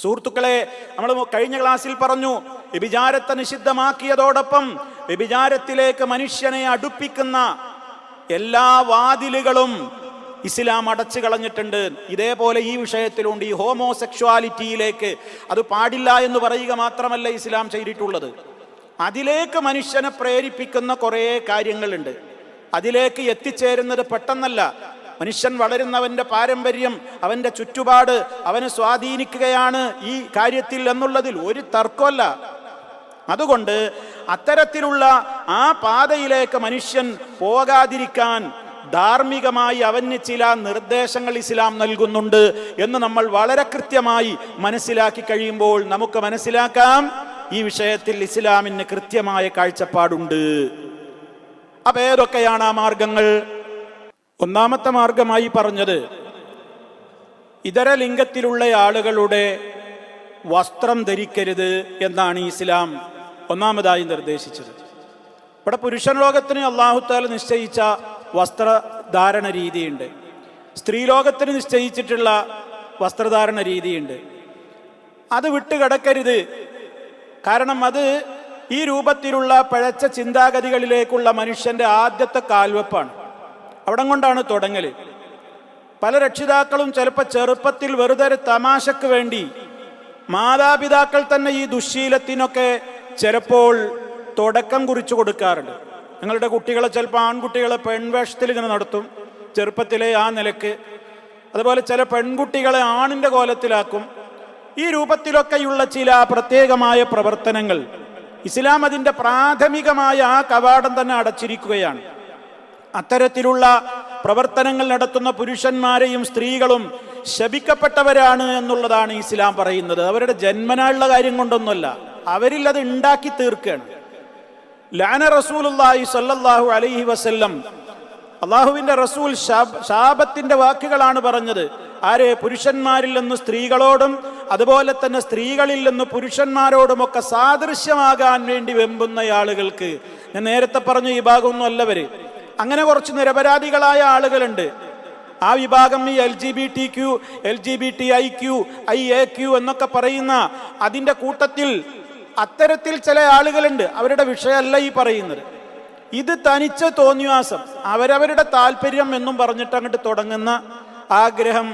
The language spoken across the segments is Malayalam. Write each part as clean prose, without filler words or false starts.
സുഹൃത്തുക്കളെ, നമ്മൾ കഴിഞ്ഞ ക്ലാസ്സിൽ പറഞ്ഞു, വ്യഭിചാരത്തെ നിഷിദ്ധമാക്കിയതോടൊപ്പം വ്യഭിചാരത്തിലേക്ക് മനുഷ്യനെ അടുപ്പിക്കുന്ന എല്ലാ വാതിലുകളും ഇസ്ലാം അടച്ചു കളഞ്ഞിട്ടുണ്ട്. ഇതേപോലെ ഈ വിഷയത്തിലുണ്ട്. ഈ ഹോമോസെക്ഷുവാലിറ്റിയിലേക്ക്, അത് പാടില്ല എന്ന് പറയുക മാത്രമല്ല ഇസ്ലാം ചെയ്തിട്ടുള്ളത്, അതിലേക്ക് മനുഷ്യനെ പ്രേരിപ്പിക്കുന്ന കുറേ കാര്യങ്ങളുണ്ട്. അതിലേക്ക് എത്തിച്ചേരുന്നത് പെട്ടെന്നല്ല. മനുഷ്യൻ വളരുന്നവന്റെ പാരമ്പര്യം, അവന്റെ ചുറ്റുപാട് അവനെ സ്വാധീനിക്കുകയാണ് ഈ കാര്യത്തിൽ എന്നുള്ളതിൽ ഒരു തർക്കമല്ല. അതുകൊണ്ട് അത്തരത്തിലുള്ള ആ പാതയിലേക്ക് മനുഷ്യൻ പോകാതിരിക്കാൻ ധാർമ്മികമായി അവന് ചില നിർദ്ദേശങ്ങൾ ഇസ്ലാം നൽകുന്നുണ്ട് എന്ന് നമ്മൾ വളരെ കൃത്യമായി മനസ്സിലാക്കി കഴിയുമ്പോൾ നമുക്ക് മനസ്സിലാക്കാം ഈ വിഷയത്തിൽ ഇസ്ലാമിന് കൃത്യമായ കാഴ്ചപ്പാടുണ്ട്. അപ്പൊ ഏതൊക്കെയാണ് ആ മാർഗങ്ങൾ? ഒന്നാമത്തെ മാർഗമായി പറഞ്ഞത്, ഇതര ലിംഗത്തിലുള്ള ആളുകളുടെ വസ്ത്രം ധരിക്കരുത് എന്നാണ് ഇസ്ലാം ഒന്നാമതായി നിർദ്ദേശിച്ചത്. ഇവിടെ പുരുഷൻ ലോകത്തിന് അല്ലാഹു തആല നിശ്ചയിച്ച വസ്ത്രധാരണ രീതിയുണ്ട്, സ്ത്രീലോകത്തിന് നിശ്ചയിച്ചിട്ടുള്ള വസ്ത്രധാരണ രീതിയുണ്ട്. അത് വിട്ടുകിടക്കരുത്. കാരണം അത് ഈ രൂപത്തിലുള്ള പഴച്ച ചിന്താഗതികളിലേക്കുള്ള മനുഷ്യന്റെ ആദ്യത്തെ കാൽവെപ്പാണ്. അവിടം കൊണ്ടാണ് തുടങ്ങല്. പല രക്ഷിതാക്കളും ചിലപ്പോൾ ചെറുപ്പത്തിൽ വെറുതെ തമാശക്ക് വേണ്ടി, മാതാപിതാക്കൾ തന്നെ ഈ ദുശ്ശീലത്തിനൊക്കെ ചിലപ്പോൾ തുടക്കം കുറിച്ചു കൊടുക്കാറുണ്ട്. നിങ്ങളുടെ കുട്ടികളെ ചിലപ്പോൾ ആൺകുട്ടികളെ പെൺവേഷത്തിൽ ഇങ്ങനെ നടത്തും ചെറുപ്പത്തിലെ ആ നിലക്ക്. അതുപോലെ ചില പെൺകുട്ടികളെ ആണിൻ്റെ കോലത്തിലാക്കും. ഈ രൂപത്തിലൊക്കെയുള്ള ചില പ്രത്യേകമായ പ്രവർത്തനങ്ങൾ ഇസ്ലാം അതിൻ്റെ പ്രാഥമികമായ ആ കവാടം തന്നെ അടച്ചിരിക്കുകയാണ്. അത്തരത്തിലുള്ള പ്രവർത്തനങ്ങൾ നടത്തുന്ന പുരുഷന്മാരെയും സ്ത്രീകളും ശപിക്കപ്പെട്ടവരാണ് എന്നുള്ളതാണ് ഇസ്ലാം പറയുന്നത്. അവരുടെ ജന്മനായുള്ള കാര്യം കൊണ്ടൊന്നുമല്ല, അവരിൽ അത് ഉണ്ടാക്കി തീർക്കുകയാണ്. ലഅന റസൂലുള്ളാഹി സ്വല്ലല്ലാഹു അലൈഹി വസല്ലം, അള്ളാഹുവിന്റെ റസൂൽ ശാപത്തിന്റെ വാക്കുകളാണ് പറഞ്ഞത്. ആര്? പുരുഷന്മാരിൽ നിന്ന് സ്ത്രീകളോടും അതുപോലെ തന്നെ സ്ത്രീകളിൽ നിന്ന് പുരുഷന്മാരോടുമൊക്കെ സാദൃശ്യമാകാൻ വേണ്ടി വെമ്പുന്ന ആളുകൾക്ക്. ഞാൻ നേരത്തെ പറഞ്ഞു ഈ ഭാഗമൊന്നും അല്ലവര്. അങ്ങനെ കുറച്ച് നിരപരാധികളായ ആളുകളുണ്ട്. ആ വിഭാഗം ഈ LGBTQ, LGBTIQ, IAQ എന്നൊക്കെ പറയുന്ന അതിൻ്റെ കൂട്ടത്തിൽ അത്തരത്തിൽ ചില ആളുകളുണ്ട്. അവരുടെ വിഷയമല്ല ഈ പറയുന്നത്. ഇത് തനിച്ച തോന്നിവാസം, അവരവരുടെ താല്പര്യം എന്നും പറഞ്ഞിട്ട് അങ്ങോട്ട് തുടങ്ങുന്ന ആഗ്രഹം,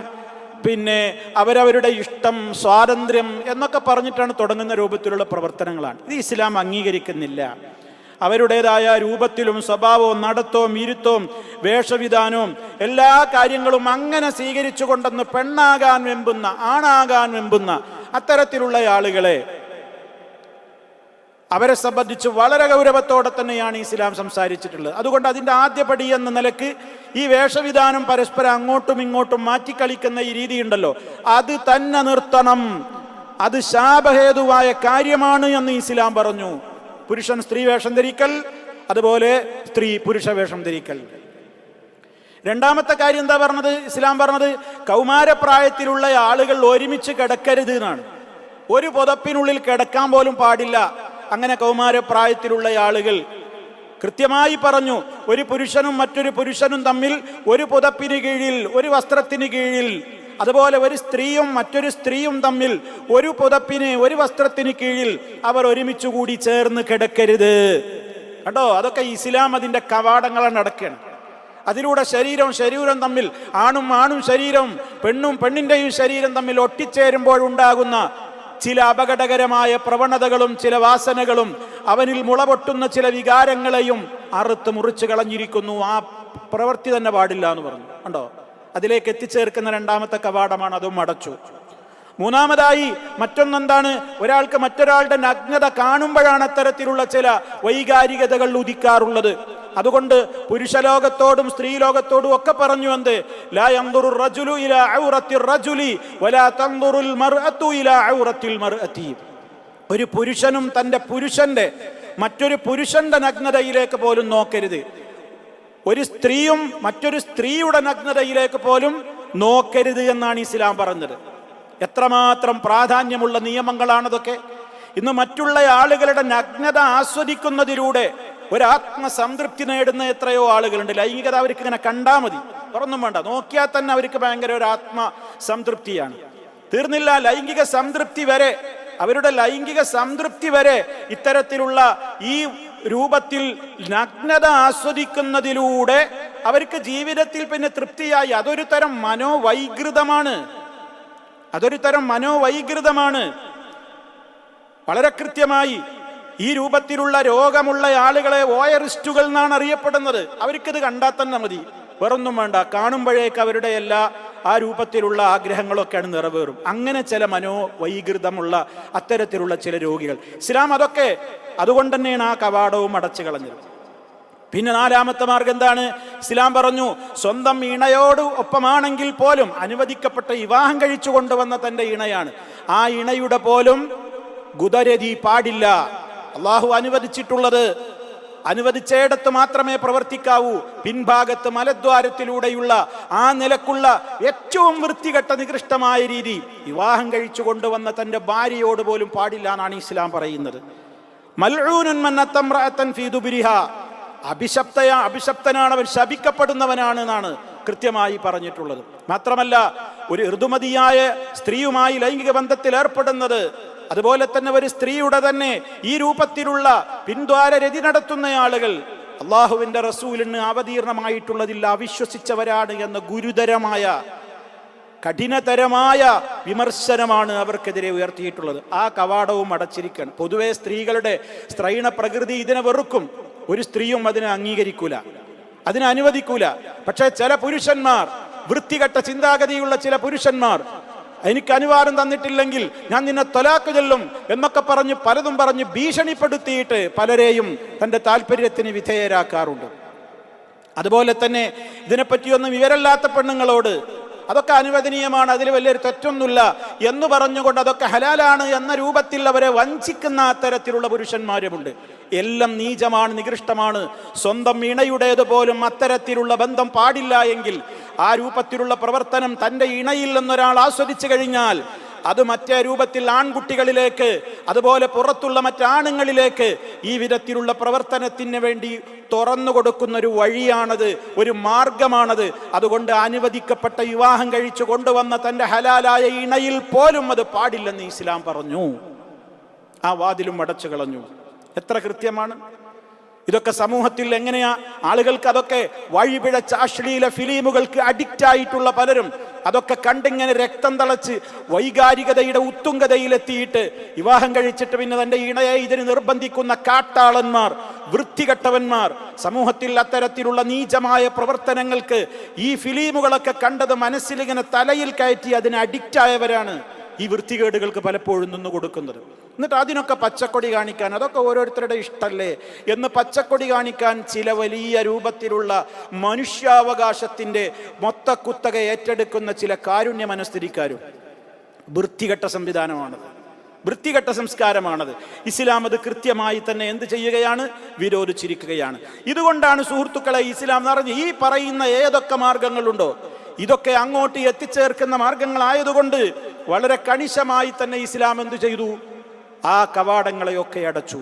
പിന്നെ അവരവരുടെ ഇഷ്ടം, സ്വാതന്ത്ര്യം എന്നൊക്കെ പറഞ്ഞിട്ടാണ് തുടങ്ങുന്ന രൂപത്തിലുള്ള പ്രവർത്തനങ്ങളാണ്. ഇത് ഇസ്ലാം അംഗീകരിക്കുന്നില്ല. അവരുടേതായ രൂപത്തിലും സ്വഭാവവും നടത്തവും ഇരുത്തവും വേഷവിധാനവും എല്ലാ കാര്യങ്ങളും അങ്ങനെ സ്വീകരിച്ചു കൊണ്ടെന്ന് പെണ്ണാകാൻ വെമ്പുന്ന, ആണാകാൻ വെമ്പുന്ന അത്തരത്തിലുള്ള ആളുകളെ അവരെ സംബന്ധിച്ച് വളരെ ഗൗരവത്തോടെ തന്നെയാണ് ഇസ്ലാം സംസാരിച്ചിട്ടുള്ളത്. അതുകൊണ്ട് അതിൻ്റെ ആദ്യപടി എന്ന നിലക്ക് ഈ വേഷവിധാനം പരസ്പരം അങ്ങോട്ടും ഇങ്ങോട്ടും മാറ്റിക്കളിക്കുന്ന ഈ രീതിയുണ്ടല്ലോ, അത് തന്നെ നിർത്തണം. അത് ശാപഹേതുവായ കാര്യമാണ് എന്ന് ഇസ്ലാം പറഞ്ഞു. പുരുഷൻ സ്ത്രീ വേഷം ധരിക്കൽ, അതുപോലെ സ്ത്രീ പുരുഷ വേഷം ധരിക്കൽ. രണ്ടാമത്തെ കാര്യം എന്താ പറഞ്ഞത്? ഇസ്ലാം പറഞ്ഞത് കൗമാരപ്രായത്തിലുള്ള ആളുകൾ ഒരുമിച്ച് കിടക്കരുത് എന്നാണ്. ഒരു പുതപ്പിനുള്ളിൽ കിടക്കാൻ പോലും പാടില്ല. അങ്ങനെ കൗമാരപ്രായത്തിലുള്ള ആളുകൾ കൃത്യമായി പറഞ്ഞു, ഒരു പുരുഷനും മറ്റൊരു പുരുഷനും തമ്മിൽ ഒരു പുതപ്പിന് കീഴിൽ, ഒരു വസ്ത്രത്തിന് കീഴിൽ, അതുപോലെ ഒരു സ്ത്രീയും മറ്റൊരു സ്ത്രീയും തമ്മിൽ ഒരു പുതപ്പിന്, ഒരു വസ്ത്രത്തിന് കീഴിൽ അവർ ഒരുമിച്ച് കൂടി ചേർന്ന് കിടക്കരുത്. കണ്ടോ, അതൊക്കെ ഇസ്ലാം അതിൻ്റെ കവാടങ്ങളാണ് അടക്കുകയാണ്. അതിലൂടെ ശരീരം തമ്മിൽ, ആണും ശരീരവും പെണ്ണും പെണ്ണിൻ്റെയും ശരീരം തമ്മിൽ ഒട്ടിച്ചേരുമ്പോഴുണ്ടാകുന്ന ചില അപകടകരമായ പ്രവണതകളും ചില വാസനകളും അവനിൽ മുളപൊട്ടുന്ന ചില വികാരങ്ങളെയും അറുത്ത് മുറിച്ച് കളഞ്ഞിരിക്കുന്നു. ആ പ്രവൃത്തി തന്നെ പാടില്ല എന്ന് പറഞ്ഞു. കണ്ടോ, അതിലേക്ക് എത്തിച്ചേർക്കുന്ന രണ്ടാമത്തെ കവാടമാണ്, അതും അടച്ചു. മൂന്നാമതായി മറ്റൊന്നെന്താണ്? ഒരാൾക്ക് മറ്റൊരാളുടെ നഗ്നത കാണുമ്പോഴാണ് അത്തരത്തിലുള്ള ചില വൈകാരികതകൾ ഉദിക്കാറുള്ളത്. അതുകൊണ്ട് പുരുഷലോകത്തോടും സ്ത്രീലോകത്തോടും ഒക്കെ പറഞ്ഞു എന്ത്? ലാ യൻദുറു റജുലു ഇലാ ഔറത്തി റജുലി വലാ തൻദുറുൽ മർഅതു ഇലാ ഔറത്തിൽ മർഅതി. ഒരു പുരുഷനും തൻ്റെ പുരുഷന്റെ മറ്റൊരു പുരുഷന്റെ നഗ്നതയിലേക്ക് പോലും നോക്കരുത്. ഒരു സ്ത്രീയും മറ്റൊരു സ്ത്രീയുടെ നഗ്നതയിലേക്ക് പോലും നോക്കരുത് എന്നാണ് ഇസ്ലാം പറഞ്ഞത്. എത്രമാത്രം പ്രാധാന്യമുള്ള നിയമങ്ങളാണതൊക്കെ. ഇന്ന് മറ്റുള്ള ആളുകളുടെ നഗ്നത ആസ്വദിക്കുന്നതിലൂടെ ഒരാത്മസംതൃപ്തി നേടുന്ന എത്രയോ ആളുകളുണ്ട്. ലൈംഗികത അവർക്ക് ഇങ്ങനെ കണ്ടാൽ മതി, തുറന്നും വേണ്ട, നോക്കിയാൽ തന്നെ അവർക്ക് ഭയങ്കര ഒരു ആത്മസംതൃപ്തിയാണ്. തീർന്നില്ല, ലൈംഗിക സംതൃപ്തി വരെ, അവരുടെ ലൈംഗിക സംതൃപ്തി വരെ ഇത്തരത്തിലുള്ള ഈ രൂപത്തിൽ നഗ്നത ആസ്വദിക്കുന്നതിലൂടെ അവർക്ക് ജീവിതത്തിൽ പിന്നെ തൃപ്തിയായി. അതൊരു തരം മനോവൈകൃതമാണ്. വളരെ കൃത്യമായി ഈ രൂപത്തിലുള്ള രോഗമുള്ള ആളുകളെ വോയറിസ്റ്റുകൾ എന്നാണ് അറിയപ്പെടുന്നത്. അവർക്കിത് കണ്ടാൽ തന്നെ മതി, വേറൊന്നും വേണ്ട, കാണുമ്പോഴേക്ക് അവരുടെ ആ രൂപത്തിലുള്ള ആഗ്രഹങ്ങളൊക്കെയാണ് നിറവേറും. അങ്ങനെ ചില മനോവൈകൃതമുള്ള അത്തരത്തിലുള്ള ചില രോഗികൾ. ഇസ്ലാം അതുകൊണ്ട് തന്നെയാണ് ആ കവാടവും അടച്ചു കളഞ്ഞത്. പിന്നെ നാലാമത്തെ മാർഗം എന്താണ്? ഇസ്ലാം പറഞ്ഞു, സ്വന്തം ഇണയോട് ഒപ്പമാണെങ്കിൽ പോലും അനുവദിക്കപ്പെട്ട വിവാഹം കഴിച്ചു കൊണ്ടുവന്ന തന്റെ ഇണയാണ്, ആ ഇണയുടെ പോലും ഗുദരതി പാടില്ല. അള്ളാഹു അനുവദിച്ചയിടത്ത് മാത്രമേ പ്രവർത്തിക്കാവൂ. പിൻഭാഗത്ത് മലദ്വാരത്തിലൂടെയുള്ള ആ നിലക്കുള്ള ഏറ്റവും വൃത്തികെട്ട നികൃഷ്ടമായ രീതി വിവാഹം കഴിച്ചു കൊണ്ടുവന്ന തന്റെ ഭാര്യയോട് പോലും പാടില്ല എന്നാണ് ഇസ്ലാം പറയുന്നത്. മൽഊനുൻ മൻ അത്തംറഅതൻ ഫീ ദുബരിഹാ, അഭിശപ്തനാണ് അവൻ, ശപിക്കപ്പെടുന്നവനാണ് എന്നാണ് കൃത്യമായി പറഞ്ഞിട്ടുള്ളത്. മാത്രമല്ല, ഒരു ഋതുമതിയായ സ്ത്രീയുമായി ലൈംഗിക ബന്ധത്തിൽ ഏർപ്പെടുന്നത്, അതുപോലെ തന്നെ ഒരു സ്ത്രീയുടെ തന്നെ ഈ രൂപത്തിലുള്ള പിൻദ്വാര രതി നടത്തുന്ന ആളുകൾ അള്ളാഹുവിന്റെ റസൂലിന് അവതീർണമായിട്ടുള്ളതിൽ അവിശ്വസിച്ചവരാണ് എന്ന ഗുരുതരമായ കഠിനതരമായ വിമർശനമാണ് അവർക്കെതിരെ ഉയർത്തിയിട്ടുള്ളത്. ആ കവാടവും അടച്ചിരിക്കണം. പൊതുവെ സ്ത്രീകളുടെ സ്ത്രൈണ പ്രകൃതി ഇതിനെ വെറുക്കും. ഒരു സ്ത്രീയും അതിനെ അംഗീകരിക്കൂല, അതിനെ അനുവദിക്കൂല. പക്ഷെ ചില പുരുഷന്മാർ, വൃത്തികെട്ട ചിന്താഗതിയുള്ള ചില പുരുഷന്മാർ, എനിക്ക് അനുവാദം തന്നിട്ടില്ലെങ്കിൽ ഞാൻ നിന്നെ ത്വലാഖ് ചൊല്ലും എന്നൊക്കെ പലതും പറഞ്ഞ് ഭീഷണിപ്പെടുത്തിയിട്ട് പലരെയും തൻ്റെ താല്പര്യത്തിന് വിധേയരാക്കാറുണ്ട്. അതുപോലെ തന്നെ ഇതിനെപ്പറ്റിയൊന്നും വിവരമില്ലാത്ത പെണ്ണുങ്ങളോട് അതൊക്കെ അനുവദനീയമാണ്, അതിൽ വലിയൊരു തെറ്റൊന്നുമില്ല എന്ന് പറഞ്ഞുകൊണ്ട് അതൊക്കെ ഹലാലാണ് എന്ന രൂപത്തിൽ അവരെ വഞ്ചിക്കുന്ന അത്തരത്തിലുള്ള പുരുഷന്മാരുമുണ്ട്. എല്ലാം നീചമാണ്, നികൃഷ്ടമാണ്. സ്വന്തം ഇണയുടേതുപോലും അത്തരത്തിലുള്ള ബന്ധം പാടില്ല എങ്കിൽ ആ രൂപത്തിലുള്ള പ്രവർത്തനം തൻ്റെ ഇണയിൽ നിന്നൊരാൾ ആസ്വദിച്ചു കഴിഞ്ഞാൽ അത് മറ്റേ രൂപത്തിൽ ആൺകുട്ടികളിലേക്ക്, അതുപോലെ പുറത്തുള്ള മറ്റാണുങ്ങളിലേക്ക് ഈ വിധത്തിലുള്ള പ്രവർത്തനത്തിന് വേണ്ടി തുറന്നു കൊടുക്കുന്ന ഒരു വഴിയാണത്, ഒരു മാർഗമാണത്. അതുകൊണ്ട് അനുവദിക്കപ്പെട്ട വിവാഹം കഴിച്ചു കൊണ്ടുവന്ന തൻ്റെ ഹലാലായ ഇണയിൽ പോലും അത് പാടില്ലെന്ന് ഇസ്ലാം പറഞ്ഞു. ആ വാതിലും അടച്ചു കളഞ്ഞു. എത്ര കൃത്യമാണ്! ഇതൊക്കെ സമൂഹത്തിൽ എങ്ങനെയാ ആളുകൾക്ക് അതൊക്കെ വഴിപിഴച്ച അശ്ലീല ഫിലിമുകൾക്ക് അഡിക്റ്റ് ആയിട്ടുള്ള പലരും അതൊക്കെ കണ്ടിങ്ങനെ രക്തം തളച്ച് വൈകാരികതയുടെ ഉത്തുംഗതയിലെത്തിയിട്ട് വിവാഹം കഴിച്ചിട്ട് പിന്നെ തൻ്റെ ഇണയെ ഇതിന് നിർബന്ധിക്കുന്ന കാട്ടാളന്മാർ, വൃത്തികെട്ടവന്മാർ സമൂഹത്തിൽ അത്തരത്തിലുള്ള നീചമായ പ്രവർത്തനങ്ങൾക്ക് ഈ ഫിലിമുകളൊക്കെ കണ്ടത് മനസ്സിലിങ്ങനെ തലയിൽ കയറ്റി അതിന് അഡിക്റ്റായവരാണ് ഈ വൃത്തികേടുകൾക്ക് പലപ്പോഴും നിന്ന് കൊടുക്കുന്നത്. എന്നിട്ട് അതിനൊക്കെ പച്ചക്കൊടി കാണിക്കാൻ, അതൊക്കെ ഓരോരുത്തരുടെ ഇഷ്ടമല്ലേ എന്ന് പച്ചക്കൊടി കാണിക്കാൻ ചില വലിയ രൂപത്തിലുള്ള മനുഷ്യാവകാശത്തിൻ്റെ മൊത്തക്കുത്തക ഏറ്റെടുക്കുന്ന ചില കാരുണ്യ മനസ്ഥിതിക്കാരും. വൃത്തികെട്ട സംവിധാനമാണത്, വൃത്തികെട്ട സംസ്കാരമാണത്. ഇസ്ലാം അത് കൃത്യമായി തന്നെ എന്ത് ചെയ്യുകയാണ്? വിരോധിച്ചിരിക്കുകയാണ്. ഇതുകൊണ്ടാണ് സുഹൃത്തുക്കളെ ഇസ്ലാം എന്ന് പറഞ്ഞ് ഈ പറയുന്ന ഏതൊക്കെ മാർഗങ്ങളുണ്ടോ ഇതൊക്കെ അങ്ങോട്ട് എത്തിച്ചേർക്കുന്ന മാർഗങ്ങളായതുകൊണ്ട് വളരെ കണിശമായി തന്നെ ഇസ്ലാം എന്തു ചെയ്തു? ആ കവാടങ്ങളെയൊക്കെ അടച്ചു.